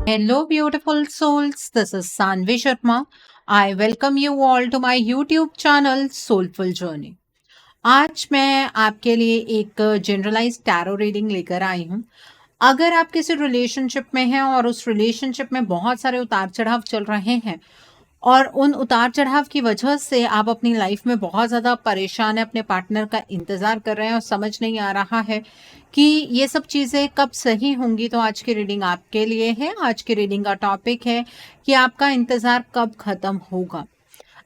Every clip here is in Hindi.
Hello, beautiful souls. This is Sanvi Sharma. I welcome you all to my YouTube channel Soulful Journey. आज मैं आपके लिए एक जनरलाइज टैरो रीडिंग लेकर आई हूँ। अगर आप किसी रिलेशनशिप में हैं और उस रिलेशनशिप में बहुत सारे उतार चढ़ाव चल रहे हैं और उन उतार चढ़ाव की वजह से आप अपनी लाइफ में बहुत ज़्यादा परेशान हैं, अपने पार्टनर का इंतज़ार कर रहे हैं और समझ नहीं आ रहा है कि ये सब चीज़ें कब सही होंगी, तो आज की रीडिंग आपके लिए है। आज की रीडिंग का टॉपिक है कि आपका इंतज़ार कब ख़त्म होगा।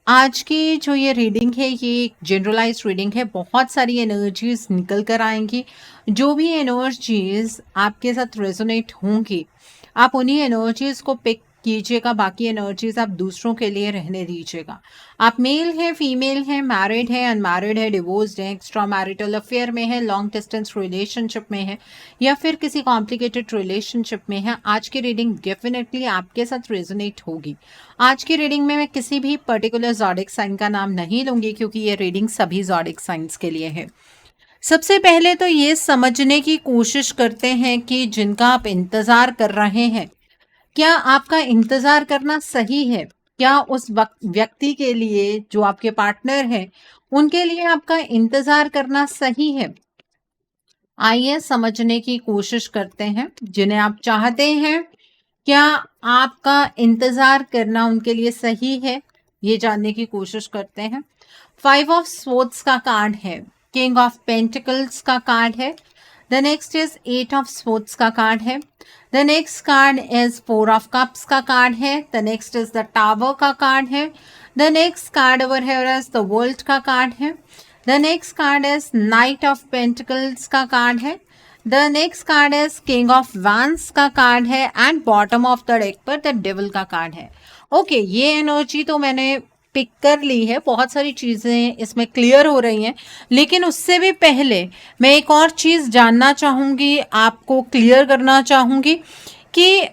आज की जो ये रीडिंग है ये एक जनरलाइज्ड रीडिंग है। बहुत सारी एनर्जीज निकल कर आएंगी। जो भी एनर्जीज आपके साथ रेजोनेट होंगी आप उन्हीं एनर्जीज को पिक कीजिएगा, बाकी एनर्जीज आप दूसरों के लिए रहने दीजिएगा। आप मेल हैं, फीमेल हैं, मैरिड है, अनमैरिड है, डिवोर्स्ड है, एक्स्ट्रा मैरिटल अफेयर में है, लॉन्ग डिस्टेंस रिलेशनशिप में है या फिर किसी कॉम्प्लिकेटेड रिलेशनशिप में है, आज की रीडिंग डेफिनेटली आपके साथ रेजोनेट होगी। आज की रीडिंग में मैं किसी भी पर्टिकुलर ज़ोडिक साइन का नाम नहीं लूंगी क्योंकि ये रीडिंग सभी ज़ोडिक साइंस के लिए है। सबसे पहले तो ये समझने की कोशिश करते हैं कि जिनका आप इंतज़ार कर रहे हैं, क्या आपका इंतज़ार करना सही है? क्या उस व्यक्ति के लिए जो आपके पार्टनर हैं, उनके लिए आपका इंतज़ार करना सही है? आइए समझने की कोशिश करते हैं। जिन्हें आप चाहते हैं, क्या आपका इंतज़ार करना उनके लिए सही है? ये जानने की कोशिश करते हैं। 5 ऑफ स्वॉर्ड्स का कार्ड है, किंग ऑफ पेंटिकल्स का कार्ड है, the next is 8 of swords का कार्ड है, the next card is 4 of cups का कार्ड है, the next is the tower का कार्ड है, the next card over here is the world का कार्ड है, the next card is night of pentacles का कार्ड है, the next card is king of vents का कार्ड है and bottom of the deck पर द डेविल का कार्ड है। ओके, ये एनर्जी तो मैंने पिक कर ली है। बहुत सारी चीज़ें इसमें क्लियर हो रही हैं, लेकिन उससे भी पहले मैं एक और चीज़ जानना चाहूँगी, आपको क्लियर करना चाहूँगी कि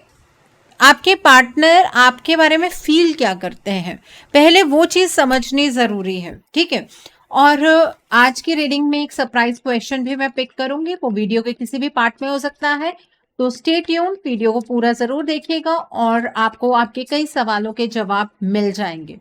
आपके पार्टनर आपके बारे में फील क्या करते हैं। पहले वो चीज़ समझनी ज़रूरी है, ठीक है। और आज की रीडिंग में एक सरप्राइज क्वेश्चन भी मैं पिक करूंगी, वो वीडियो के किसी भी पार्ट में हो सकता है, तो स्टे ट्यून, वीडियो को पूरा ज़रूर देखिएगा और आपको आपके कई सवालों के जवाब मिल जाएंगे।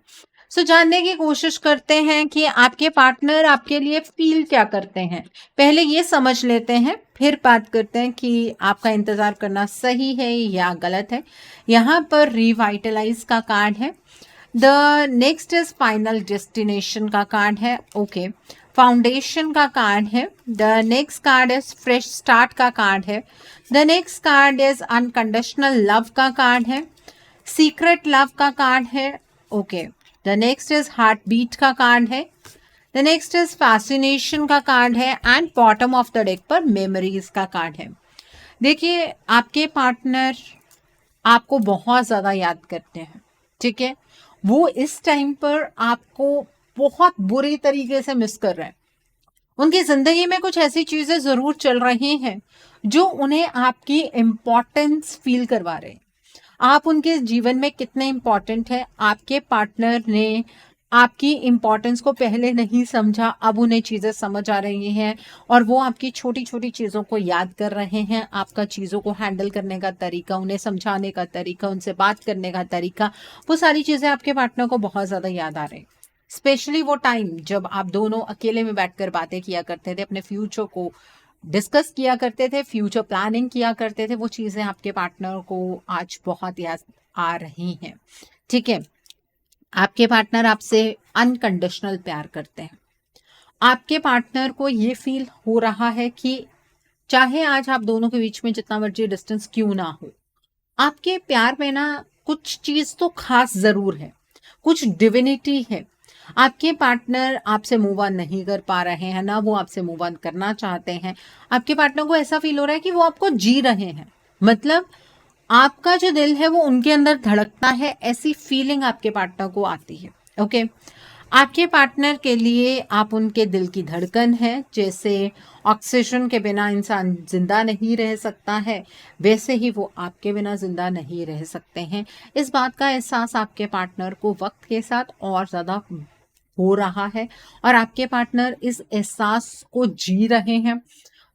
सो जानने की कोशिश करते हैं कि आपके पार्टनर आपके लिए फील क्या करते हैं। पहले ये समझ लेते हैं, फिर बात करते हैं कि आपका इंतज़ार करना सही है या गलत है। यहाँ पर रिवाइटलाइज का कार्ड है, the next is final destination का कार्ड है, ओके, फाउंडेशन का कार्ड है, the next card is fresh start का कार्ड है, the next card is unconditional love का कार्ड है, सीक्रेट लव का कार्ड है, okay, the next is heartbeat का कार्ड है, द नेक्स्ट इज फैसिनेशन का कार्ड है and bottom of the deck पर मेमोरीज का कार्ड है। देखिए, आपके पार्टनर आपको बहुत ज़्यादा याद करते हैं, ठीक है। वो इस टाइम पर आपको बहुत बुरी तरीके से मिस कर रहे हैं। उनकी जिंदगी में कुछ ऐसी चीजें जरूर चल रही हैं जो उन्हें आपकी इम्पोर्टेंस फील करवा रहे हैं। आप उनके जीवन में कितने इम्पोर्टेंट है, आपके पार्टनर ने आपकी इम्पोर्टेंस को पहले नहीं समझा, अब उन्हें चीज़ें समझ आ रही हैं और वो आपकी छोटी छोटी चीज़ों को याद कर रहे हैं। आपका चीज़ों को हैंडल करने का तरीका, उन्हें समझाने का तरीका, उनसे बात करने का तरीका, वो सारी चीज़ें आपके पार्टनर को बहुत ज़्यादा याद आ रही हैं। स्पेशली वो टाइम जब आप दोनों अकेले में बैठकर बातें किया करते थे, अपने फ्यूचर को डिस्कस किया करते थे, फ्यूचर प्लानिंग किया करते थे, वो चीज़ें आपके पार्टनर को आज बहुत याद आ रही हैं, ठीक है। आपके पार्टनर आपसे अनकंडीशनल प्यार करते हैं। आपके पार्टनर को ये फील हो रहा है कि चाहे आज आप दोनों के बीच में जितना मर्जी डिस्टेंस क्यों ना हो, आपके प्यार में ना कुछ चीज़ तो खास ज़रूर है, कुछ डिविनिटी है। आपके पार्टनर आपसे मूव ऑन नहीं कर पा रहे हैं, ना वो आपसे मूव ऑन करना चाहते हैं। आपके पार्टनर को ऐसा फील हो रहा है कि वो आपको जी रहे हैं, मतलब आपका जो दिल है वो उनके अंदर धड़कता है, ऐसी फीलिंग आपके पार्टनर को आती है, ओके। आपके पार्टनर के लिए आप उनके दिल की धड़कन है। जैसे ऑक्सीजन के बिना इंसान जिंदा नहीं रह सकता है, वैसे ही वो आपके बिना जिंदा नहीं रह सकते हैं। इस बात का एहसास आपके पार्टनर को वक्त के साथ और ज़्यादा हो रहा है और आपके पार्टनर इस एहसास को जी रहे हैं।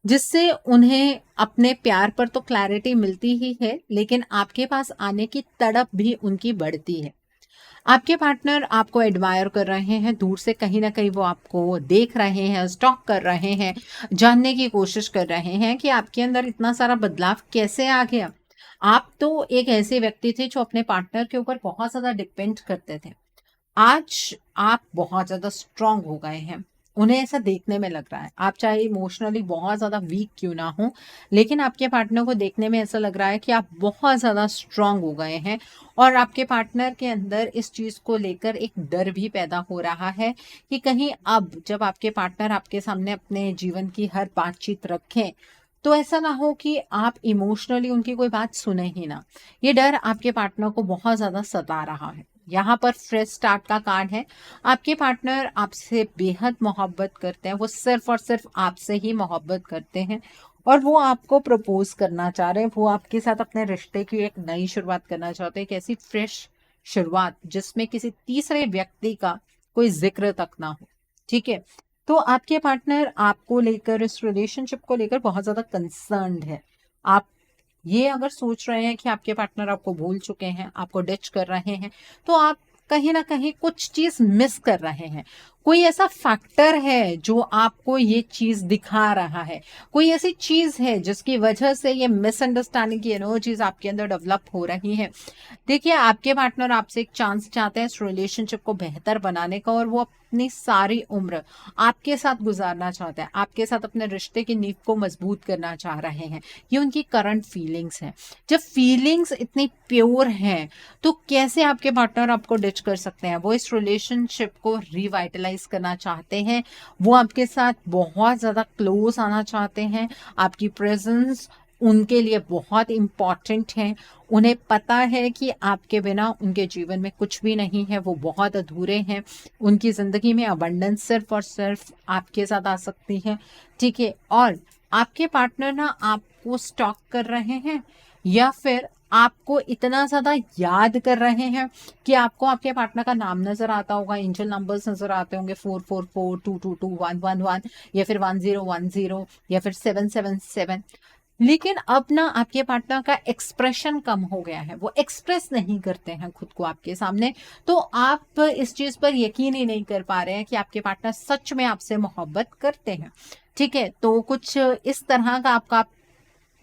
जिससे उन्हें अपने प्यार पर तो क्लैरिटी मिलती ही है, लेकिन आपके पास आने की तड़प भी उनकी बढ़ती है। आपके पार्टनर आपको एडमायर कर रहे हैं, दूर से कहीं न कहीं वो आपको देख रहे हैं, स्टॉक कर रहे हैं, जानने की कोशिश कर रहे हैं कि आपके अंदर इतना सारा बदलाव कैसे आ गया? आप तो एक ऐसे व्यक्ति थे जो अपने पार्टनर के ऊपर बहुत ज़्यादा डिपेंड करते थे। आज आप बहुत ज़्यादा स्ट्रॉन्ग हो गए हैं। उन्हें ऐसा देखने में लग रहा है। आप चाहे इमोशनली बहुत ज़्यादा वीक क्यों ना हो, लेकिन आपके पार्टनर को देखने में ऐसा लग रहा है कि आप बहुत ज़्यादा स्ट्रॉन्ग हो गए हैं और आपके पार्टनर के अंदर इस चीज़ को लेकर एक डर भी पैदा हो रहा है कि कहीं अब जब आपके पार्टनर आपके सामने अपने जीवन की हर बातचीत रखें, तो ऐसा ना हो कि आप इमोशनली उनकी कोई बात सुने ही ना। ये डर आपके पार्टनर को बहुत ज़्यादा सता रहा है। यहाँ पर फ्रेश स्टार्ट का कार्ड है। आपके पार्टनर आपसे बेहद मोहब्बत करते हैं, वो सिर्फ और सिर्फ आपसे ही मोहब्बत करते हैं और वो आपको प्रपोज करना चाह रहे हैं। वो आपके साथ अपने रिश्ते की एक नई शुरुआत करना चाहते हैं, एक ऐसी फ्रेश शुरुआत जिसमें किसी तीसरे व्यक्ति का कोई जिक्र तक ना हो। ठीक है, तो आपके पार्टनर आपको लेकर, इस रिलेशनशिप को लेकर बहुत ज्यादा कंसर्न्ड है। आप ये अगर सोच रहे हैं कि आपके पार्टनर आपको भूल चुके हैं, आपको डिच कर रहे हैं, तो आप कहीं ना कहीं कुछ चीज मिस कर रहे हैं। कोई ऐसा फैक्टर है जो आपको ये चीज दिखा रहा है, कोई ऐसी चीज है जिसकी वजह से ये मिसअंडरस्टैंडिंग की एनर्जीज आपके अंदर डेवलप हो रही हैं। देखिए, आपके पार्टनर आपसे एक चांस चाहते हैं इस रिलेशनशिप को बेहतर बनाने का, और वो अपनी सारी उम्र आपके साथ गुजारना चाहते हैं, आपके साथ अपने रिश्ते की नींव को मजबूत करना चाह रहे हैं। ये उनकी करंट फीलिंग्स हैं। जब फीलिंग्स इतनी प्योर हैं, तो कैसे आपके पार्टनर आपको डिच कर सकते हैं? वो इस रिलेशनशिप को रिवाइटलाइज करना चाहते हैं, वो आपके साथ बहुत ज़्यादा क्लोज आना चाहते हैं। आपकी प्रेजेंस उनके लिए बहुत इम्पॉर्टेंट है। उन्हें पता है कि आपके बिना उनके जीवन में कुछ भी नहीं है, वो बहुत अधूरे हैं। उनकी ज़िंदगी में अबंडेंस सिर्फ और सिर्फ आपके साथ आ सकती है। ठीक है, और आपके पार्टनर ना आपको स्टॉक कर रहे हैं या फिर आपको इतना ज़्यादा याद कर रहे हैं कि आपको आपके पार्टनर का नाम नज़र आता होगा, एंजल नंबर्स नज़र आते होंगे, 444, 222, 111 या फिर 1010 या फिर 777। लेकिन अब ना आपके पार्टनर का एक्सप्रेशन कम हो गया है, वो एक्सप्रेस नहीं करते हैं खुद को आपके सामने। तो आप इस चीज पर यकीन ही नहीं कर पा रहे हैं कि आपके पार्टनर सच में आपसे मोहब्बत करते हैं। ठीक है, तो कुछ इस तरह का आपका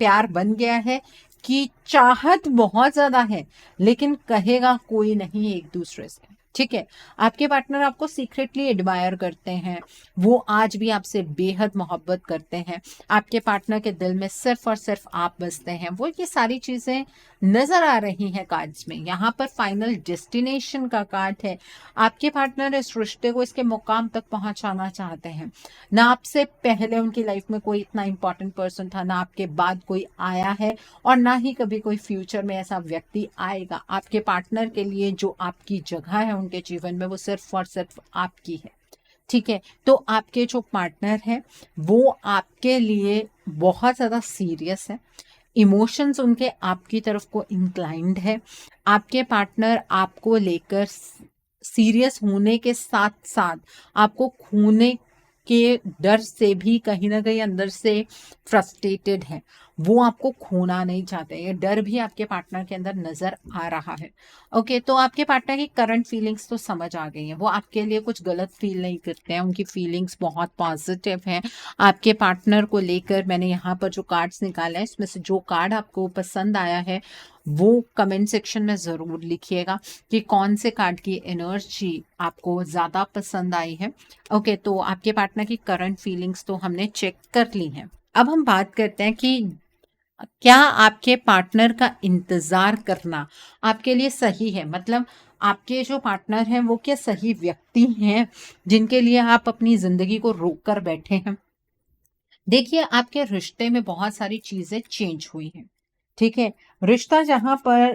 प्यार बन गया है कि चाहत बहुत ज्यादा है, लेकिन कहेगा कोई नहीं एक दूसरे से। ठीक है, आपके पार्टनर आपको सीक्रेटली एडमायर करते हैं, वो आज भी आपसे बेहद मोहब्बत करते हैं। आपके पार्टनर के दिल में सिर्फ और सिर्फ आप बसते हैं। वो ये सारी चीजें नजर आ रही हैं कार्ड्स में। यहाँ पर फाइनल डेस्टिनेशन का कार्ड है। आपके पार्टनर इस रिश्ते को इसके मुकाम तक पहुंचाना चाहते हैं। ना आपसे पहले उनकी लाइफ में कोई इतना इंपॉर्टेंट पर्सन था, ना आपके बाद कोई आया है, और ना ही कभी कोई फ्यूचर में ऐसा व्यक्ति आएगा। आपके पार्टनर के लिए जो आपकी जगह है उनके जीवन में, वो सिर्फ और सिर्फ आपकी है। ठीक है, तो आपके जो पार्टनर है वो आपके लिए बहुत ज़्यादा सीरियस है। इमोशंस उनके आपकी तरफ को इंक्लाइंड है। आपके पार्टनर आपको लेकर सीरियस होने के साथ साथ आपको खोने के डर से भी कहीं ना कहीं अंदर से फ्रस्ट्रेटेड है। वो आपको खोना नहीं चाहते, ये डर भी आपके पार्टनर के अंदर नजर आ रहा है। ओके, तो आपके पार्टनर की करंट फीलिंग्स तो समझ आ गई हैं। वो आपके लिए कुछ गलत फील नहीं करते हैं, उनकी फीलिंग्स बहुत पॉजिटिव हैं आपके पार्टनर को लेकर। मैंने यहाँ पर जो कार्ड्स निकाला है, इसमें से जो कार्ड आपको पसंद आया है वो कमेंट सेक्शन में ज़रूर लिखिएगा कि कौन से कार्ड की एनर्जी आपको ज़्यादा पसंद आई है। ओके, तो आपके पार्टनर की करंट फीलिंग्स तो हमने चेक कर ली हैं। अब हम बात करते हैं कि क्या आपके पार्टनर का इंतज़ार करना आपके लिए सही है? मतलब आपके जो पार्टनर हैं वो क्या सही व्यक्ति हैं जिनके लिए आप अपनी ज़िंदगी को रोक कर बैठे हैं? देखिए, आपके रिश्ते में बहुत सारी चीज़ें चेंज हुई हैं। ठीक है, रिश्ता जहाँ पर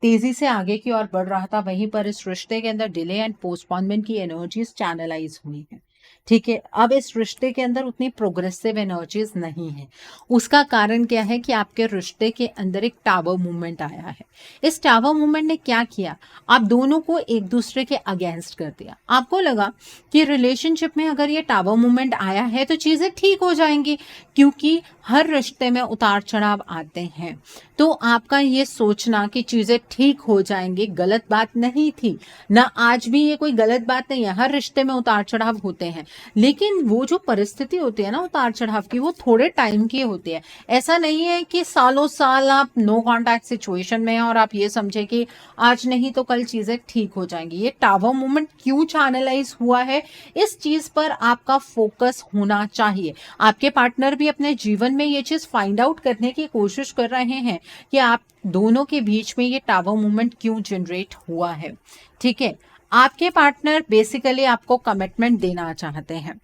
तेज़ी से आगे की ओर बढ़ रहा था, वहीं पर इस रिश्ते के अंदर डिले एंड पोस्टपोनमेंट की एनर्जीज़ चैनलाइज़ हुई हैं। ठीक है, अब इस रिश्ते के अंदर उतनी प्रोग्रेसिव एनर्जीज नहीं है। उसका कारण क्या है कि आपके रिश्ते के अंदर एक टावर मूवमेंट आया है। इस टावर मूवमेंट ने क्या किया, आप दोनों को एक दूसरे के अगेंस्ट कर दिया। आपको लगा कि रिलेशनशिप में अगर ये टावर मूवमेंट आया है तो चीजें ठीक हो जाएंगी, क्योंकि हर रिश्ते में उतार चढ़ाव आते हैं। तो आपका ये सोचना कि चीजें ठीक हो जाएंगी गलत बात नहीं थी, ना आज भी ये कोई गलत बात नहीं है। हर रिश्ते में उतार चढ़ाव होते हैं, लेकिन वो जो परिस्थिति होती है ना उतार चढ़ाव की, वो थोड़े टाइम की होती है। ऐसा नहीं है कि सालों साल आप नो कांटेक्ट सिचुएशन में हैं और आप ये समझे कि आज नहीं तो कल चीजें ठीक हो जाएंगी। ये टावर मूवमेंट क्यों चैनलाइज हुआ है, इस चीज पर आपका फोकस होना चाहिए। आपके पार्टनर भी अपने जीवन में ये चीज फाइंड आउट करने की कोशिश कर रहे हैं कि आप दोनों के बीच में ये टावर मूवमेंट क्यों जनरेट हुआ है। ठीक है, आपके पार्टनर बेसिकली आपको कमिटमेंट देना चाहते हैं।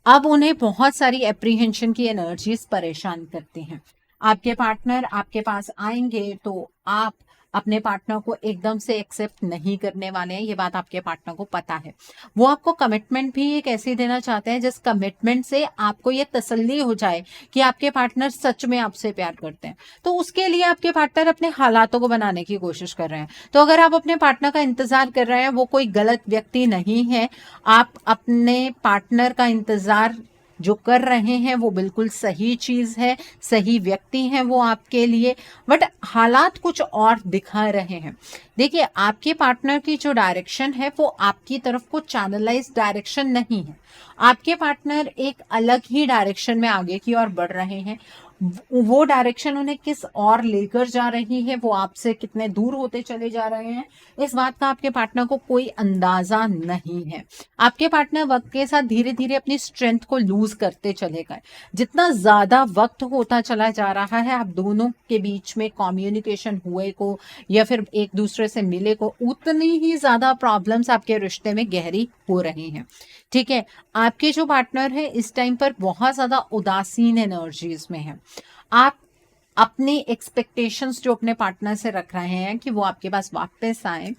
अब उन्हें बहुत सारी एप्रीहेंशन की एनर्जीज परेशान करती हैं। आपके पार्टनर आपके पास आएंगे तो आप अपने पार्टनर को एकदम से एक्सेप्ट नहीं करने वाले हैं, ये बात आपके पार्टनर को पता है। वो आपको कमिटमेंट भी एक ऐसी देना चाहते हैं जिस कमिटमेंट से आपको ये तसल्ली हो जाए कि आपके पार्टनर सच में आपसे प्यार करते हैं। तो उसके लिए आपके पार्टनर अपने हालातों को बनाने की कोशिश कर रहे हैं। तो अगर आप अपने पार्टनर का इंतजार कर रहे हैं, वो कोई गलत व्यक्ति नहीं है। आप अपने पार्टनर का इंतजार जो कर रहे हैं वो बिल्कुल सही चीज है, सही व्यक्ति हैं वो आपके लिए, बट हालात कुछ और दिखा रहे हैं। देखिए, आपके पार्टनर की जो डायरेक्शन है वो आपकी तरफ को चैनलाइज डायरेक्शन नहीं है। आपके पार्टनर एक अलग ही डायरेक्शन में आगे की ओर बढ़ रहे हैं। वो डायरेक्शन उन्हें किस और लेकर जा रही है, वो आपसे कितने दूर होते चले जा रहे हैं, इस बात का आपके पार्टनर को कोई अंदाजा नहीं है। आपके पार्टनर वक्त के साथ धीरे धीरे अपनी स्ट्रेंथ को लूज करते चले गए। जितना ज्यादा वक्त होता चला जा रहा है, आप दोनों के बीच में कम्युनिकेशन हुए को या फिर एक दूसरे से मिले को, उतनी ही ज्यादा प्रॉब्लम्स आपके रिश्ते में गहरी हो रही हैं। ठीक है, आपके जो पार्टनर है इस टाइम पर बहुत ज्यादा उदासीन एनर्जीज में है। आप अपनी एक्सपेक्टेशंस जो अपने पार्टनर से रख रहे हैं कि वो आपके पास वापस आए,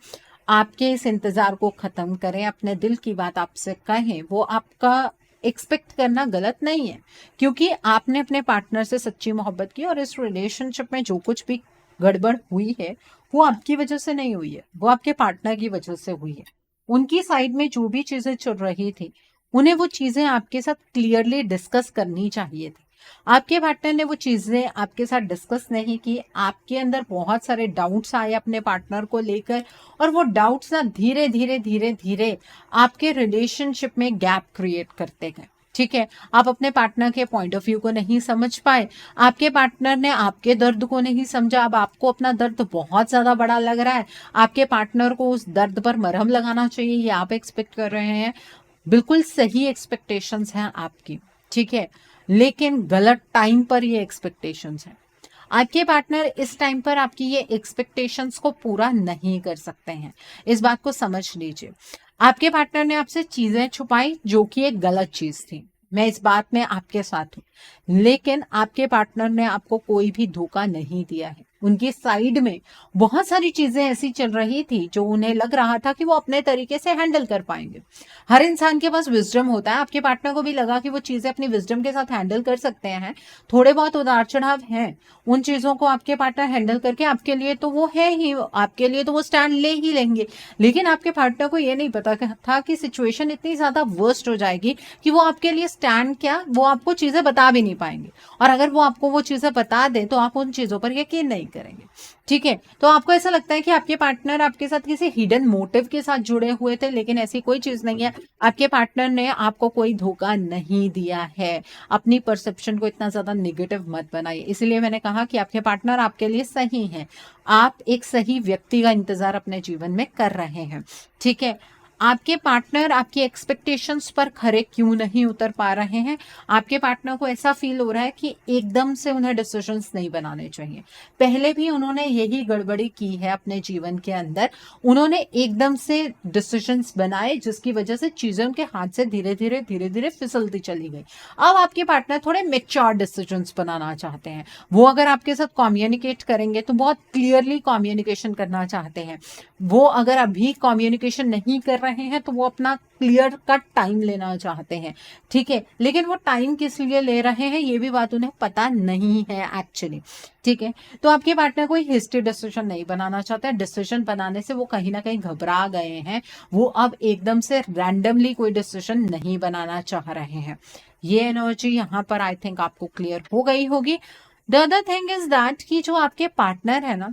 आपके इस इंतजार को खत्म करें, अपने दिल की बात आपसे कहें, वो आपका एक्सपेक्ट करना गलत नहीं है, क्योंकि आपने अपने पार्टनर से सच्ची मोहब्बत की और इस रिलेशनशिप में जो कुछ भी गड़बड़ हुई है वो आपकी वजह से नहीं हुई है, वो आपके पार्टनर की वजह से हुई है। उनकी साइड में जो भी चीजें चल रही थी, उन्हें वो चीजें आपके साथ क्लियरली डिस्कस करनी चाहिए थी। आपके पार्टनर ने वो चीजें आपके साथ डिस्कस नहीं की। आपके अंदर बहुत सारे डाउट्स आए अपने पार्टनर को लेकर, और वो डाउट्स ना धीरे धीरे धीरे धीरे आपके रिलेशनशिप में गैप क्रिएट करते गए। ठीक है, आप अपने पार्टनर के पॉइंट ऑफ व्यू को नहीं समझ पाए, आपके पार्टनर ने आपके दर्द को नहीं समझा। अब आपको अपना दर्द बहुत ज्यादा बड़ा लग रहा है, आपके पार्टनर को उस दर्द पर मरहम लगाना चाहिए, ये आप एक्सपेक्ट कर रहे हैं। बिल्कुल सही एक्सपेक्टेशंस हैं आपकी, ठीक है, लेकिन गलत टाइम पर ये एक्सपेक्टेशंस हैं। आपके पार्टनर इस टाइम पर आपकी ये एक्सपेक्टेशंस को पूरा नहीं कर सकते हैं, इस बात को समझ लीजिए। आपके पार्टनर ने आपसे चीजें छुपाई जो कि एक गलत चीज थी, मैं इस बात में आपके साथ हूं, लेकिन आपके पार्टनर ने आपको कोई भी धोखा नहीं दिया है। उनकी साइड में बहुत सारी चीजें ऐसी चल रही थी जो उन्हें लग रहा था कि वो अपने तरीके से हैंडल कर पाएंगे। हर इंसान के पास विजडम होता है, आपके पार्टनर को भी लगा कि वो चीजें अपनी विजडम के साथ हैंडल कर सकते हैं। थोड़े बहुत उतार चढ़ाव हैं, उन चीजों को आपके पार्टनर हैंडल करके आपके लिए तो वो है ही, आपके लिए तो वो स्टैंड ले ही लेंगे। लेकिन आपके पार्टनर को ये नहीं पता था कि सिचुएशन इतनी ज्यादा वर्स्ट हो जाएगी कि वो आपके लिए स्टैंड क्या, वो आपको चीजें बता भी नहीं पाएंगे, और अगर वो आपको वो चीजें बता दे तो आप उन चीजों पर यकीन नहीं करेंगे। ठीक है, तो आपको ऐसा लगता है कि आपके पार्टनर आपके साथ किसी हिडन मोटिव के साथ जुड़े हुए थे, लेकिन ऐसी कोई चीज नहीं है। आपके पार्टनर ने आपको कोई धोखा नहीं दिया है। अपनी परसेप्शन को इतना ज्यादा नेगेटिव मत बनाइए। इसलिए मैंने कहा कि आपके पार्टनर आपके लिए सही है, आप एक सही व्यक्ति का इंतजार अपने जीवन में कर रहे हैं। ठीक है, आपके पार्टनर आपकी एक्सपेक्टेशंस पर खरे क्यों नहीं उतर पा रहे हैं? आपके पार्टनर को ऐसा फील हो रहा है कि एकदम से उन्हें डिसीजंस नहीं बनाने चाहिए। पहले भी उन्होंने यही गड़बड़ी की है अपने जीवन के अंदर, उन्होंने एकदम से डिसीजंस बनाए जिसकी वजह से चीजें उनके हाथ से धीरे धीरे धीरे धीरे फिसलती चली गई। अब आपके पार्टनर थोड़े मेच्योर डिसीजंस बनाना चाहते हैं। वो अगर आपके साथ कम्युनिकेट करेंगे तो बहुत क्लियरली कम्युनिकेशन करना चाहते हैं। वो अगर अभी कम्युनिकेशन नहीं कर रहे हैं तो वो अपना क्लियर कट टाइम लेना चाहते हैं, ठीक है, लेकिन वो टाइम किस लिए ले रहे हैं ये भी बात उन्हें पता नहीं है एक्चुअली, ठीक है। तो आपके पार्टनर कोई हिस्ट्री डिसीजन नहीं बनाना चाहते हैं, डिसीजन बनाने से वो कहीं ना कहीं घबरा गए हैं, वो अब एकदम से रैंडमली कोई डिसीजन नहीं बनाना चाह रहे हैं। ये एनर्जी यहाँ पर आई थिंक आपको क्लियर हो गई होगी। The other thing is that कि जो आपके पार्टनर है ना,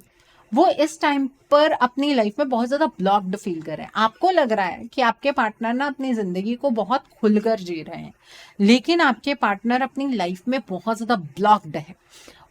वो इस टाइम पर अपनी लाइफ में बहुत ज्यादा ब्लॉक्ड फील कर रहे हैं। आपको लग रहा है कि आपके पार्टनर ना अपनी जिंदगी को बहुत खुलकर जी रहे हैं, लेकिन आपके पार्टनर अपनी लाइफ में बहुत ज्यादा ब्लॉक्ड है,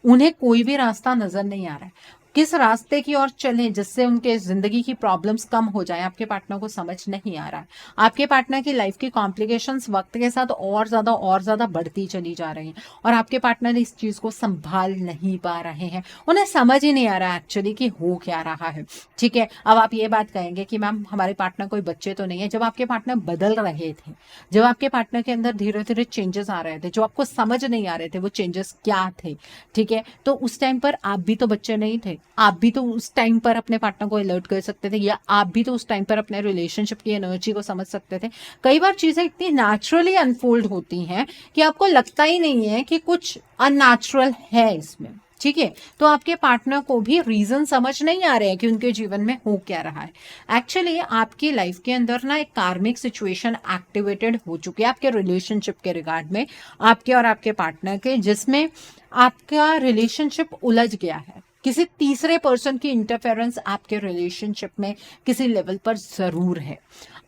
उन्हें कोई भी रास्ता नजर नहीं आ रहा है। किस रास्ते की ओर चलें जिससे उनके जिंदगी की प्रॉब्लम्स कम हो जाए, आपके पार्टनर को समझ नहीं आ रहा है। आपके पार्टनर की लाइफ की कॉम्प्लिकेशंस वक्त के साथ और ज्यादा बढ़ती चली जा रही हैं, और आपके पार्टनर इस चीज को संभाल नहीं पा रहे हैं, उन्हें समझ ही नहीं आ रहा एक्चुअली कि हो क्या रहा है, ठीक है। अब आप ये बात कहेंगे कि मैम हमारे पार्टनर कोई बच्चे तो नहीं है। जब आपके पार्टनर बदल रहे थे, जब आपके पार्टनर के अंदर धीरे धीरे चेंजेस आ रहे थे, जो आपको समझ नहीं आ रहे थे वो चेंजेस क्या थे, ठीक है, तो उस टाइम पर आप भी तो बच्चे नहीं थे, आप भी तो उस टाइम पर अपने पार्टनर को अलर्ट कर सकते थे, या आप भी तो उस टाइम पर अपने रिलेशनशिप की एनर्जी को समझ सकते थे। कई बार चीजें इतनी नेचुरली अनफोल्ड होती हैं कि आपको लगता ही नहीं है कि कुछ अननेचुरल है इसमें, ठीक है। तो आपके पार्टनर को भी रीजन समझ नहीं आ रहे हैं कि उनके जीवन में हो क्या रहा है। एक्चुअली आपकी लाइफ के अंदर ना एक कार्मिक सिचुएशन एक्टिवेटेड हो चुकी है आपके रिलेशनशिप के रिगार्ड में, आपके और आपके पार्टनर के, जिसमें आपका रिलेशनशिप उलझ गया है। किसी तीसरे पर्सन की इंटरफेरेंस आपके रिलेशनशिप में किसी लेवल पर जरूर है।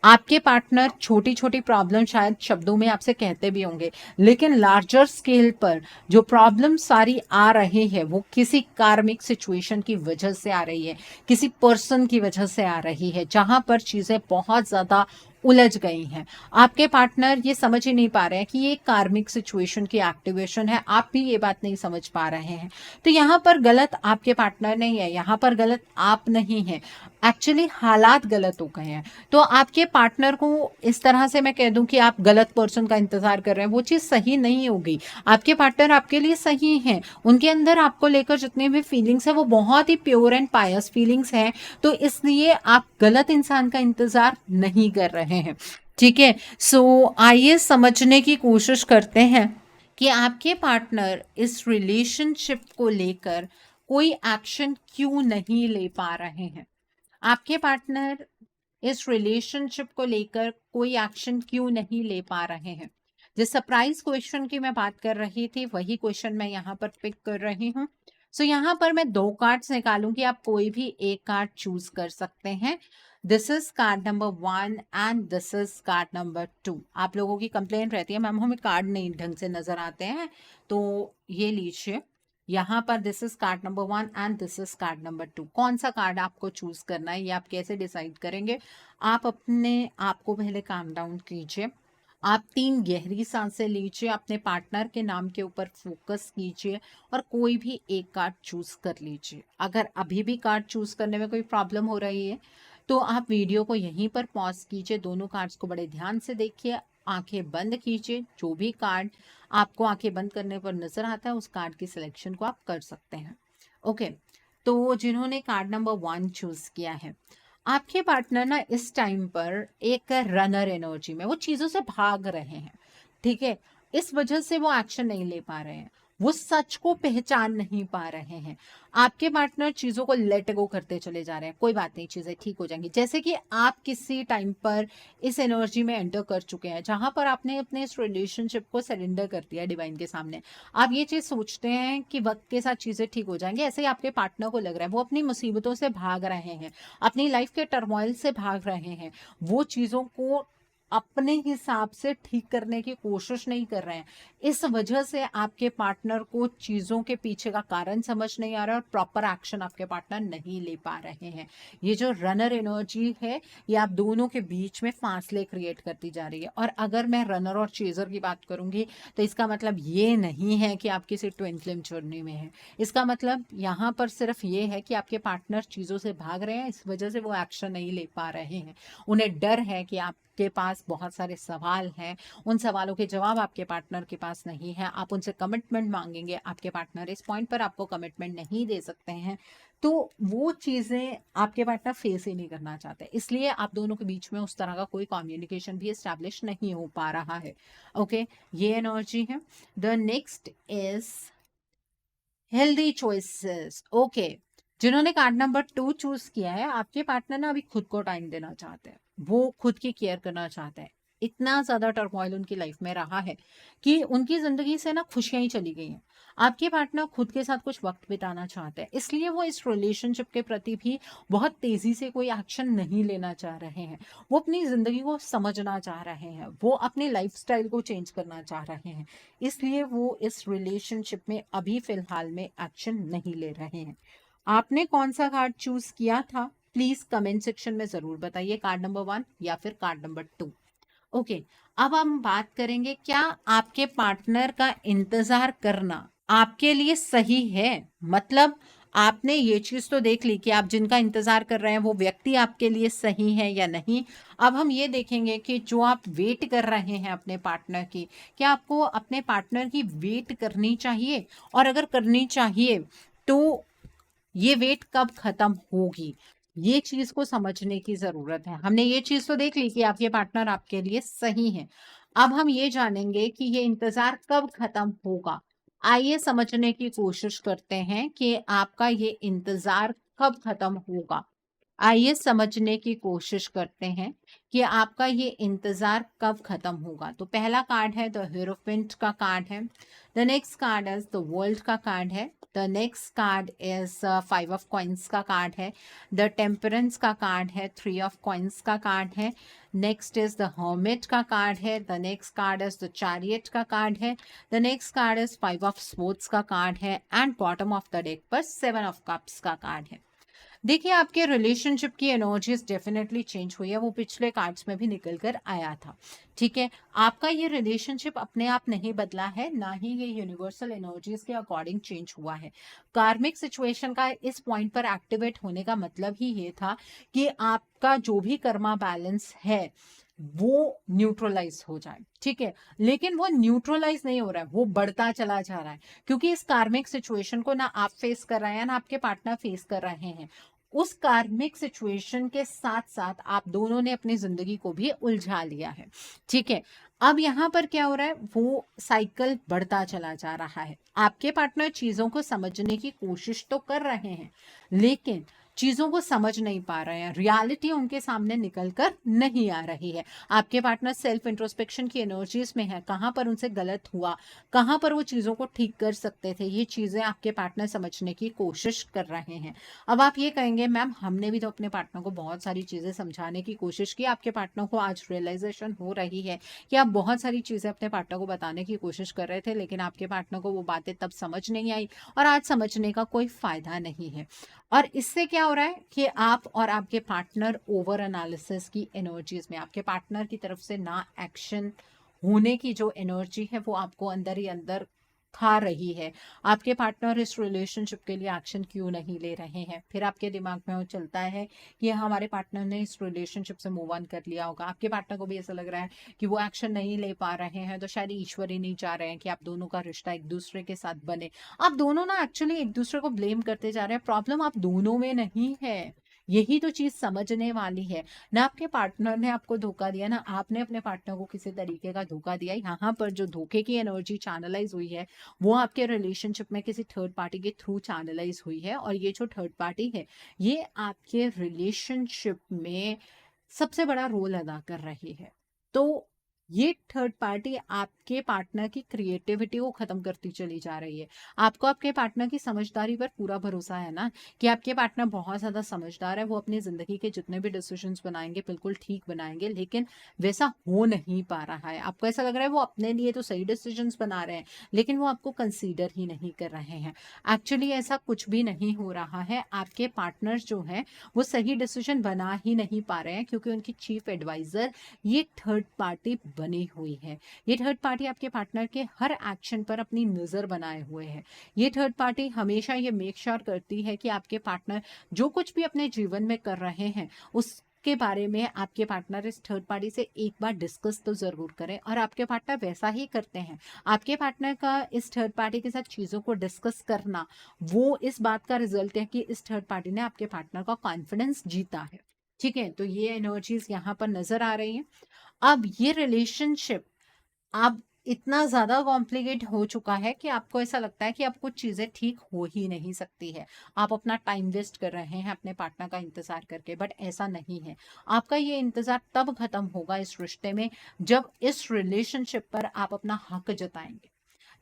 आपके पार्टनर छोटी छोटी प्रॉब्लम शायद शब्दों में आपसे कहते भी होंगे, लेकिन लार्जर स्केल पर जो प्रॉब्लम सारी आ रही है वो किसी कार्मिक सिचुएशन की वजह से आ रही है, किसी पर्सन की वजह से आ रही है, जहां पर चीजें बहुत ज्यादा उलझ गई हैं। आपके पार्टनर ये समझ ही नहीं पा रहे हैं कि ये कार्मिक सिचुएशन की एक्टिवेशन है, आप भी ये बात नहीं समझ पा रहे हैं। तो यहाँ पर गलत आपके पार्टनर नहीं है, यहाँ पर गलत आप नहीं है, एक्चुअली हालात गलत हो गए हैं। तो आपके पार्टनर को इस तरह से मैं कह दूं कि आप गलत पर्सन का इंतजार कर रहे हैं, वो चीज सही नहीं होगी। आपके पार्टनर आपके लिए सही हैं, उनके अंदर आपको लेकर जितने भी फीलिंग्स है वो बहुत ही प्योर एंड पायस फीलिंग्स हैं, तो इसलिए आप गलत इंसान का इंतजार नहीं कर रहे हैं, ठीक है। सो आइए समझने की कोशिश करते हैं कि आपके पार्टनर इस रिलेशनशिप को लेकर कोई एक्शन क्यों नहीं ले पा रहे हैं। आपके पार्टनर इस रिलेशनशिप को लेकर कोई एक्शन क्यों नहीं ले पा रहे हैं। जिस सरप्राइज क्वेश्चन की मैं बात कर रही थी वही क्वेश्चन मैं यहाँ पर पिक कर रही हूँ। सो यहाँ पर मैं 2 कार्ड्स निकालूंगी, आप कोई भी एक कार्ड चूज कर सकते हैं। This is called number 1 and this is called number 2। आप लोगों की कंप्लेंट रहती है मैम हमें कार्ड नहीं ढंग से नजर आते हैं, तो ये लीजिए, यहाँ पर this is called number 1 and this is called number 2। कौन सा कार्ड आपको चूज करना है ये आप कैसे डिसाइड करेंगे। आप अपने आप को पहले काम डाउन कीजिए, आप 3 गहरी सांसें लीजिए, अपने पार्टनर के नाम के ऊपर फोकस कीजिए और कोई भी एक कार्ड चूज कर लीजिए। अगर अभी भी कार्ड चूज करने में कोई प्रॉब्लम हो रही है तो आप वीडियो को यहीं पर पॉज कीजिए, दोनों कार्ड्स को बड़े ध्यान से देखिए, आंखें बंद कीजिए, जो भी कार्ड आपको आंखें बंद करने पर नजर आता है उस कार्ड की सिलेक्शन को आप कर सकते हैं। ओके, तो जिन्होंने कार्ड नंबर 1 चूज किया है, आपके पार्टनर ना इस टाइम पर एक रनर एनर्जी में वो चीजों से भाग रहे हैं, ठीक है। इस वजह से वो एक्शन नहीं ले पा रहे हैं, वो सच को पहचान नहीं पा रहे हैं। आपके पार्टनर चीजों को लेट गो करते चले जा रहे हैं, कोई बात नहीं चीजें ठीक हो जाएंगी। जैसे कि आप किसी टाइम पर इस एनर्जी में एंटर कर चुके हैं जहां पर आपने अपने इस रिलेशनशिप को सरेंडर कर दिया डिवाइन के सामने। आप ये चीज सोचते हैं कि वक्त के साथ चीजें ठीक हो जाएंगी, ऐसे ही आपके पार्टनर को लग रहा है। वो अपनी मुसीबतों से भाग रहे हैं, अपनी लाइफ के टर्मोइल से भाग रहे हैं, वो चीजों को अपने हिसाब से ठीक करने की कोशिश नहीं कर रहे हैं। इस वजह से आपके पार्टनर को चीजों के पीछे का कारण समझ नहीं आ रहा है और प्रॉपर एक्शन आपके पार्टनर नहीं ले पा रहे हैं। ये जो रनर एनर्जी है ये आप दोनों के बीच में फासले क्रिएट करती जा रही है। और अगर मैं रनर और चेजर की बात करूंगी तो इसका मतलब ये नहीं है कि आप किसी ट्विन फ्लेम जर्नी में है। इसका मतलब यहाँ पर सिर्फ ये है कि आपके पार्टनर चीजों से भाग रहे हैं, इस वजह से वो एक्शन नहीं ले पा रहे हैं। उन्हें डर है कि आप आपके पास बहुत सारे सवाल हैं, उन सवालों के जवाब आपके पार्टनर के पास नहीं है, आप उनसे कमिटमेंट मांगेंगे, आपके पार्टनर इस पॉइंट पर आपको कमिटमेंट नहीं दे सकते हैं, तो वो चीज़ें आपके पार्टनर फेस ही नहीं करना चाहते, इसलिए आप दोनों के बीच में उस तरह का कोई कम्युनिकेशन भी एस्टैब्लिश नहीं हो पा रहा है। ओके, ये एनर्जी है। The next is healthy choices. Okay, जिन्होंने कार्ड नंबर 2 चूज किया है, आपके पार्टनर ना अभी खुद को टाइम देना चाहते हैं, वो खुद की केयर करना चाहते हैं। इतना ज्यादा टर्मोइल उनकी लाइफ में रहा है कि उनकी जिंदगी से ना खुशियां ही चली गई हैं। आपके पार्टनर खुद के साथ कुछ वक्त बिताना चाहते हैं, इसलिए वो इस रिलेशनशिप के प्रति भी बहुत तेजी से कोई एक्शन नहीं लेना चाह रहे हैं। वो अपनी जिंदगी को समझना चाह रहे हैं, वो अपने लाइफस्टाइल को चेंज करना चाह रहे हैं, इसलिए वो इस रिलेशनशिप में अभी फिलहाल में एक्शन नहीं ले रहे हैं। आपने कौन सा कार्ड चूज किया था, प्लीज कमेंट सेक्शन में जरूर बताइए, कार्ड नंबर 1 या फिर कार्ड नंबर 2। ओके, अब हम बात करेंगे, क्या आपके पार्टनर का इंतजार करना आपके लिए सही है? मतलब आपने ये चीज तो देख ली कि आप जिनका इंतजार कर रहे हैं वो व्यक्ति आपके लिए सही है या नहीं। अब हम ये देखेंगे कि जो आप वेट कर रहे हैं अपने पार्टनर की, क्या आपको अपने पार्टनर की वेट करनी चाहिए, और अगर करनी चाहिए तो ये वेट कब खत्म होगी, ये चीज को समझने की जरूरत है। हमने ये चीज तो देख ली कि आपके पार्टनर आपके लिए सही है, अब हम ये जानेंगे कि ये इंतजार कब खत्म होगा। आइए समझने की कोशिश करते हैं कि आपका ये इंतजार कब खत्म होगा। आइए समझने की कोशिश करते हैं कि आपका ये इंतजार कब खत्म होगा। तो पहला कार्ड है द हीरोफेंट का कार्ड है। The next card is the world का कार्ड है। The next card is 5 of coins का कार्ड है। द टेम्परेंस का कार्ड है। 3 ऑफ कॉइन्स का कार्ड है। नेक्स्ट इज द हर्मिट का कार्ड है। The next card is the chariot का कार्ड है। The next card is 5 of swords का कार्ड है। And bottom of the deck पर 7 ऑफ कप्स का कार्ड है। देखिए, आपके रिलेशनशिप की एनर्जीज डेफिनेटली चेंज हुई है, वो पिछले कार्ड्स में भी निकल कर आया था। ठीक है, आपका ये रिलेशनशिप अपने आप नहीं बदला है, ना ही ये यूनिवर्सल एनर्जीज के अकॉर्डिंग चेंज हुआ है। कार्मिक सिचुएशन का इस पॉइंट पर एक्टिवेट होने का मतलब ही ये था कि आपका जो भी कर्मा बैलेंस है वो न्यूट्रलाइज हो जाए। ठीक है, लेकिन वो न्यूट्रलाइज नहीं हो रहा है, वो बढ़ता चला जा रहा है, क्योंकि इस कार्मिक सिचुएशन को ना आप फेस कर रहे हैं ना आपके पार्टनर फेस कर रहे हैं। उस कार्मिक सिचुएशन के साथ साथ आप दोनों ने अपनी जिंदगी को भी उलझा लिया है। ठीक है, अब यहां पर क्या हो रहा है, वो साइकिल बढ़ता चला जा रहा है। आपके पार्टनर चीजों को समझने की कोशिश तो कर रहे हैं, लेकिन चीजों को समझ नहीं पा रहे हैं, रियलिटी उनके सामने निकल कर नहीं आ रही है। आपके पार्टनर सेल्फ इंट्रोस्पेक्शन की एनर्जीज में है, कहां पर उनसे गलत हुआ, कहां पर वो चीजों को ठीक कर सकते थे, ये चीजें आपके पार्टनर समझने की कोशिश कर रहे हैं। अब आप ये कहेंगे, मैम हमने भी तो अपने पार्टनर को बहुत सारी चीजें समझाने की कोशिश की, आपके पार्टनर को आज रियलाइजेशन हो रही है कि आप बहुत सारी चीजें अपने पार्टनर को बताने की कोशिश कर रहे थे, लेकिन आपके पार्टनर को वो बातें तब समझ नहीं आई, और आज समझने का कोई फायदा नहीं है। और इससे क्या हो रहा है कि आप और आपके पार्टनर ओवर एनालिसिस की एनर्जीज में, आपके पार्टनर की तरफ से ना एक्शन होने की जो एनर्जी है वो आपको अंदर ही अंदर खा रही है। आपके पार्टनर इस रिलेशनशिप के लिए एक्शन क्यों नहीं ले रहे हैं? फिर आपके दिमाग में वो चलता है कि हमारे पार्टनर ने इस रिलेशनशिप से मूव ऑन कर लिया होगा। आपके पार्टनर को भी ऐसा लग रहा है कि वो एक्शन नहीं ले पा रहे हैं, तो शायद ईश्वर ही नहीं चाह रहे हैं कि आप दोनों का रिश्ता एक दूसरे के साथ बने। आप दोनों ना एक्चुअली एक दूसरे को ब्लेम करते जा रहे हैं, प्रॉब्लम आप दोनों में नहीं है। यही तो चीज समझने वाली है। ना आपके पार्टनर ने आपको धोखा दिया, ना आपने अपने पार्टनर को किसी तरीके का धोखा दिया। यहाँ पर जो धोखे की एनर्जी चैनलाइज हुई है वो आपके रिलेशनशिप में किसी थर्ड पार्टी के थ्रू चैनलाइज हुई है, और ये जो थर्ड पार्टी है ये आपके रिलेशनशिप में सबसे बड़ा रोल अदा कर रही है। तो ये थर्ड पार्टी आपके पार्टनर की क्रिएटिविटी को खत्म करती चली जा रही है। आपको आपके पार्टनर की समझदारी पर पूरा भरोसा है ना, कि आपके पार्टनर बहुत ज्यादा समझदार है, वो अपनी जिंदगी के जितने भी डिसीजंस बनाएंगे बिल्कुल ठीक बनाएंगे, लेकिन वैसा हो नहीं पा रहा है। आपको ऐसा लग रहा है वो अपने लिए तो सही डिसीजंस बना रहे हैं, लेकिन वो आपको कंसीडर ही नहीं कर रहे हैं। एक्चुअली ऐसा कुछ भी नहीं हो रहा है। आपके पार्टनर्स जो हैं वो सही डिसीजन बना ही नहीं पा रहे हैं, क्योंकि उनकी चीफ एडवाइजर ये थर्ड पार्टी बनी हुई है। ये थर्ड पार्टी आपके पार्टनर के हर एक्शन पर अपनी नजर बनाए हुए है। ये थर्ड पार्टी हमेशा ये मेक श्योर करती है कि आपके पार्टनर जो कुछ भी अपने जीवन में कर रहे हैं उस के बारे में आपके पार्टनर इस थर्ड पार्टी से एक बार डिस्कस तो ज़रूर करें, और आपके पार्टनर वैसा ही करते हैं। आपके पार्टनर का इस थर्ड पार्टी के साथ चीज़ों को डिस्कस करना, वो इस बात का रिजल्ट है कि इस थर्ड पार्टी ने आपके पार्टनर का कॉन्फिडेंस जीता है। ठीक है, तो ये एनर्जीज यहाँ पर नजर आ रही हैं। अब ये रिलेशनशिप अब इतना ज़्यादा कॉम्प्लिकेट हो चुका है कि आपको ऐसा लगता है कि अब कुछ चीज़ें ठीक हो ही नहीं सकती है। आप अपना टाइम वेस्ट कर रहे हैं अपने पार्टनर का इंतज़ार करके, बट ऐसा नहीं है। आपका ये इंतज़ार तब खत्म होगा इस रिश्ते में जब इस रिलेशनशिप पर आप अपना हक जताएंगे,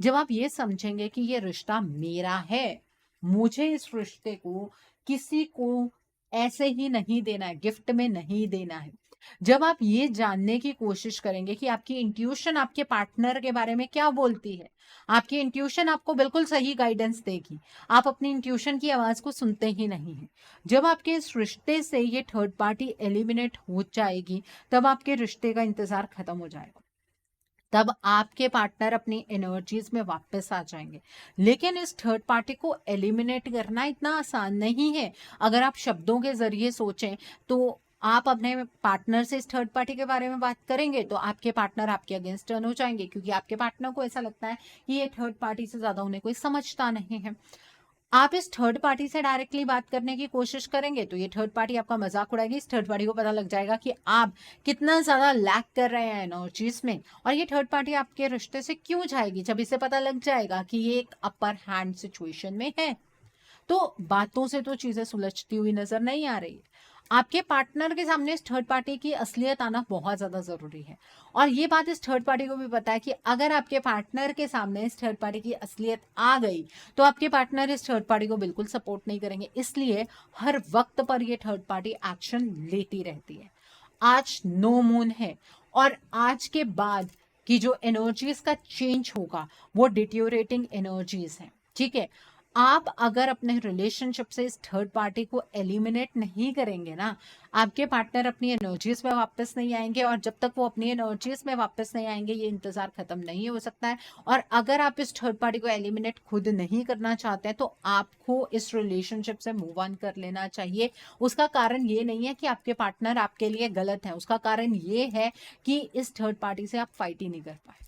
जब आप ये समझेंगे कि ये रिश्ता मेरा है, मुझे इस रिश्ते को किसी को ऐसे ही नहीं देना है, गिफ्ट में नहीं देना है। जब आप ये जानने की कोशिश करेंगे कि आपकी इंट्यूशन आपके पार्टनर के बारे में क्या बोलती है, आपकी इंट्यूशन आपको बिल्कुल सही गाइडेंस देगी, आप अपनी इंट्यूशन की आवाज को सुनते ही नहीं हैं। जब आपके इस रिश्ते से ये थर्ड पार्टी एलिमिनेट हो जाएगी, तब आपके रिश्ते का इंतजार खत्म हो जाएगा, तब आपके पार्टनर अपनी एनर्जीज में वापस आ जाएंगे। लेकिन इस थर्ड पार्टी को एलिमिनेट करना इतना आसान नहीं है। अगर आप शब्दों के जरिए सोचें तो आप अपने पार्टनर से इस थर्ड पार्टी के बारे में बात करेंगे तो आपके पार्टनर आपके अगेंस्ट टर्न हो जाएंगे, क्योंकि आपके पार्टनर को ऐसा लगता है कि ये थर्ड पार्टी से ज्यादा उन्हें कोई समझता नहीं है। आप इस थर्ड पार्टी से डायरेक्टली बात करने की कोशिश करेंगे तो ये थर्ड पार्टी आपका मजाक उड़ाएगी। इस थर्ड पार्टी को पता लग जाएगा कि आप कितना ज्यादा लैक कर रहे हैं एनर्जीज में, और ये थर्ड पार्टी आपके रिश्ते से क्यों जाएगी जब इसे पता लग जाएगा कि ये एक अपर हैंड सिचुएशन में है। तो बातों से तो चीजें सुलझती हुई नजर नहीं आ रही। आपके पार्टनर के सामने इस थर्ड पार्टी की असलियत आना बहुत ज्यादा जरूरी है, और ये बात इस थर्ड पार्टी को भी पता है कि अगर आपके पार्टनर के सामने इस थर्ड पार्टी की असलियत आ गई तो आपके पार्टनर इस थर्ड पार्टी को बिल्कुल सपोर्ट नहीं करेंगे। इसलिए हर वक्त पर ये थर्ड पार्टी एक्शन लेती रहती है। आज नो मून है, और आज के बाद की जो एनर्जीज का चेंज होगा वो डिट्योरेटिंग एनर्जीज है। ठीक है, आप अगर अपने रिलेशनशिप से इस थर्ड पार्टी को एलिमिनेट नहीं करेंगे ना, आपके पार्टनर अपनी एनर्जीज में वापस नहीं आएंगे, और जब तक वो अपनी एनर्जीज में वापस नहीं आएंगे ये इंतजार खत्म नहीं हो सकता है। और अगर आप इस थर्ड पार्टी को एलिमिनेट खुद नहीं करना चाहते हैं तो आपको इस रिलेशनशिप से मूव ऑन कर लेना चाहिए। उसका कारण ये नहीं है कि आपके पार्टनर आपके लिए गलत है, उसका कारण ये है कि इस थर्ड पार्टी से आप फाइट ही नहीं कर पाए।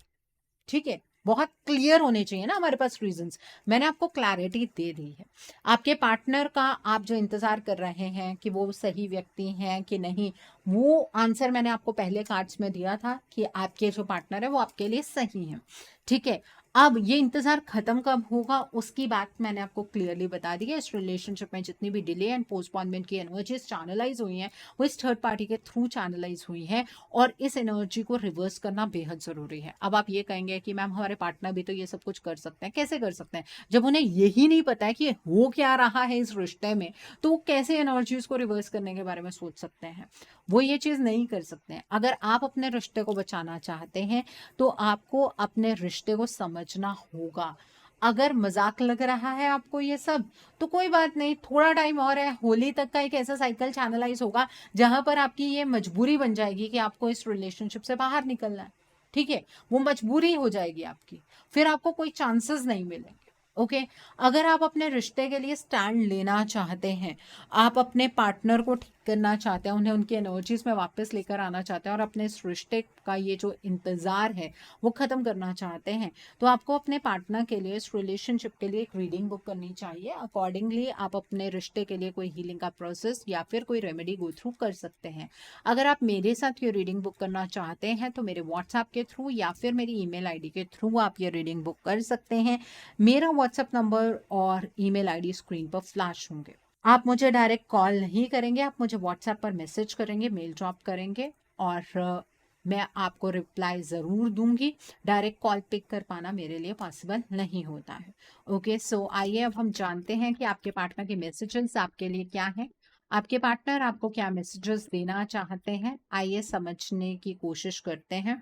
ठीक है, बहुत क्लियर होने चाहिए ना हमारे पास रीजंस। मैंने आपको क्लैरिटी दे दी है। आपके पार्टनर का आप जो इंतजार कर रहे हैं कि वो सही व्यक्ति हैं कि नहीं, वो आंसर मैंने आपको पहले कार्ड्स में दिया था कि आपके जो पार्टनर है वो आपके लिए सही है। ठीक है, अब ये इंतजार खत्म कब होगा उसकी बात मैंने आपको क्लियरली बता दी है। इस रिलेशनशिप में जितनी भी डिले एंड पोस्टपोनमेंट की एनर्जीज चैनलाइज हुई हैं वो इस थर्ड पार्टी के थ्रू चैनलाइज हुई है, और इस एनर्जी को रिवर्स करना बेहद जरूरी है। अब आप ये कहेंगे कि मैम हमारे पार्टनर भी तो ये सब कुछ कर सकते हैं। कैसे कर सकते हैं जब उन्हें यही नहीं पता है कि हो क्या रहा है इस रिश्ते में, तो वो कैसे एनर्जीज को रिवर्स करने के बारे में सोच सकते हैं? वो ये चीज नहीं कर सकते हैं। अगर आप अपने रिश्ते को बचाना चाहते हैं तो आपको अपने रिश्ते को समझना होगा। अगर मजाक लग रहा है आपको ये सब, तो कोई बात नहीं, थोड़ा टाइम और है। होली तक का एक ऐसा साइकिल चैनलाइज होगा जहां पर आपकी ये मजबूरी बन जाएगी कि आपको इस रिलेशनशिप से बाहर निकलना है। ठीक है, वो मजबूरी हो जाएगी आपकी, फिर आपको कोई चांसेस नहीं मिलेंगे। ओके, अगर आप अपने रिश्ते के लिए स्टैंड लेना चाहते हैं, आप अपने पार्टनर को ठीक करना चाहते हैं, उन्हें उनकी एनर्जीज में वापस लेकर आना चाहते हैं, और अपने इस रिश्ते का ये जो इंतजार है वो खत्म करना चाहते हैं, तो आपको अपने पार्टनर के लिए, इस रिलेशनशिप के लिए एक रीडिंग बुक करनी चाहिए। अकॉर्डिंगली आप अपने रिश्ते के लिए कोई हीलिंग का प्रोसेस या फिर कोई रेमेडी गो थ्रू कर सकते हैं। अगर आप मेरे साथ ये रीडिंग बुक करना चाहते हैं तो मेरे व्हाट्सएप के थ्रू या फिर मेरी ईमेल आईडी के थ्रू आप ये रीडिंग बुक कर सकते हैं। मेरा व्हाट्सएप नंबर और ईमेल आईडी स्क्रीन पर फ्लैश होंगे। आप मुझे डायरेक्ट कॉल नहीं करेंगे, आप मुझे व्हाट्सएप पर मैसेज करेंगे, मेल ड्रॉप करेंगे, और मैं आपको रिप्लाई ज़रूर दूंगी। डायरेक्ट कॉल पिक कर पाना मेरे लिए पॉसिबल नहीं होता है। ओके, सो आइए अब हम जानते हैं कि आपके पार्टनर के मैसेजेस आपके लिए क्या है। आपके पार्टनर आपको क्या मैसेजेस देना चाहते हैं, आइए समझने की कोशिश करते हैं।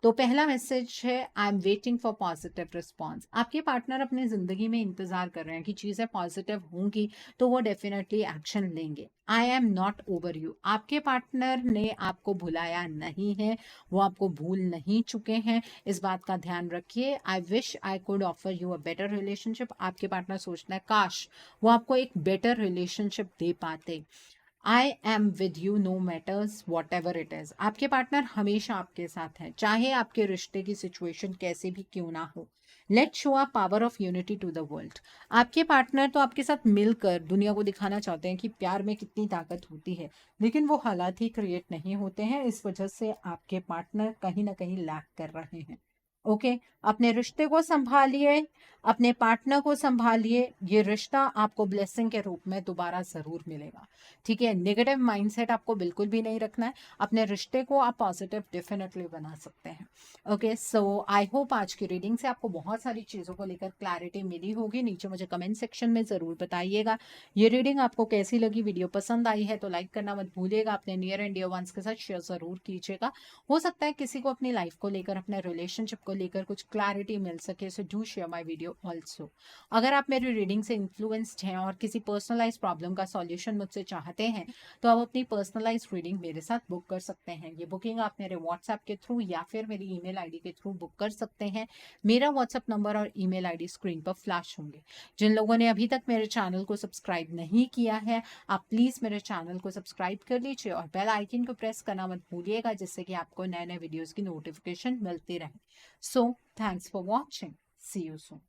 तो पहला मैसेज है, I am waiting for positive response. आपके पार्टनर अपनी जिंदगी में इंतजार कर रहे हैं कि चीजें पॉजिटिव होंगी तो वो डेफिनेटली एक्शन लेंगे। I am not over you. आपके पार्टनर ने आपको भुलाया नहीं है, वो आपको भूल नहीं चुके हैं, इस बात का ध्यान रखिए। I wish I could offer you a better relationship. आपके पार्टनर सोचना है काश वो आपको एक बेटर रिलेशनशिप दे पाते। I am with you know matters what ever it is. आपके पार्टनर हमेशा आपके साथ है, चाहे आपके रिश्ते की सिचुएशन कैसे भी क्यों ना हो। Let show a power of unity to the world. आपके पार्टनर तो आपके साथ मिलकर दुनिया को दिखाना चाहते हैं कि प्यार में कितनी ताकत होती है, लेकिन वो हालात ही क्रिएट नहीं होते हैं। इस वजह से आपके पार्टनर कहीं ना कहीं लैक कर रहे हैं। ओके, अपने रिश्ते को संभालिए, अपने पार्टनर को संभालिए। ये रिश्ता आपको ब्लेसिंग के रूप में दोबारा जरूर मिलेगा। ठीक है, नेगेटिव माइंडसेट आपको बिल्कुल भी नहीं रखना है। अपने रिश्ते को आप पॉजिटिव डेफिनेटली बना सकते हैं। ओके, सो आई होप आज की रीडिंग से आपको बहुत सारी चीज़ों को लेकर क्लैरिटी मिली होगी। नीचे मुझे कमेंट सेक्शन में ज़रूर बताइएगा ये रीडिंग आपको कैसी लगी। वीडियो पसंद आई है तो लाइक करना मत भूलिएगा, अपने नियर एंड डियर वंस के साथ शेयर ज़रूर कीजिएगा। हो सकता है किसी को अपनी लाइफ को लेकर, अपने रिलेशनशिप को लेकर कुछ क्लैरिटी मिल सके। So do share my video also. अगर आप मेरी रीडिंग से इन्फ्लुएंस्ड हैं और किसी पर्सनलाइज प्रॉब्लम का सॉल्यूशन मुझसे चाहते हैं तो आप अपनी पर्सनलाइज रीडिंग मेरे साथ बुक कर सकते हैं। ये बुकिंग आप मेरे व्हाट्सएप के थ्रू या फिर मेरी ईमेल आईडी के थ्रू बुक कर सकते हैं। मेरा व्हाट्सएप नंबर और ईमेल आईडी स्क्रीन पर फ्लैश होंगे। जिन लोगों ने अभी तक मेरे चैनल को सब्सक्राइब नहीं किया है, आप प्लीज़ मेरे चैनल को सब्सक्राइब कर लीजिए और बेल आइकन को प्रेस करना मत भूलिएगा, जिससे कि आपको नए नए वीडियोज़ की नोटिफिकेशन मिलती रहे। So thanks for watching, see you soon.